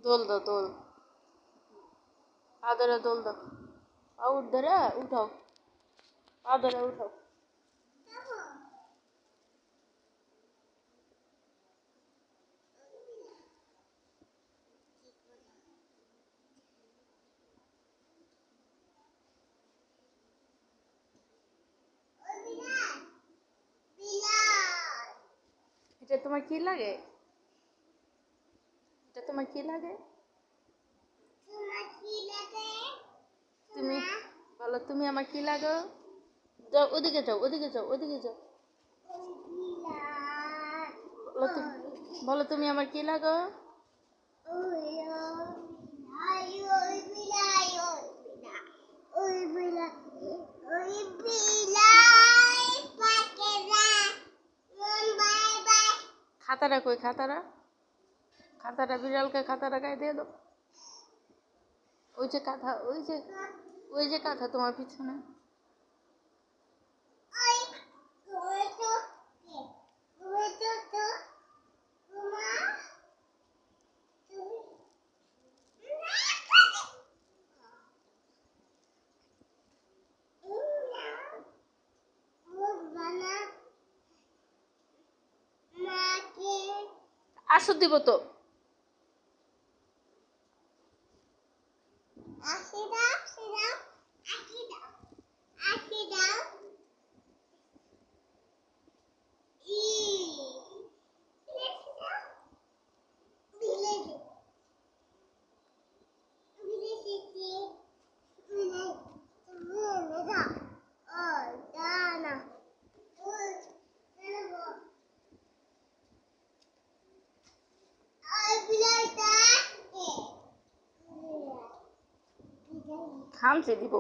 দোল দাও দোল, পা ধরে দোল দাও, পা ধরে উঠাও, পা ধরে উঠাও। এটা তোমার কি লাগে? এটা তোমার কি লাগে? তুমি বলো, তুমি আমার কি লাগো? যাও ওদিকে যাও, ওদিকে যাও, ওদিকে যাও। বলো তুমি আমার কি লাগো? খাতাটা কই? খাতাটা, খাতাটা বিড়ালকে খাতাটা গায়ে দিয়ে দাও। ওই যে কাঁথা, ওই যে কাঁথা তোমার পিছনে। আসো দিব তো। খামচে দিব।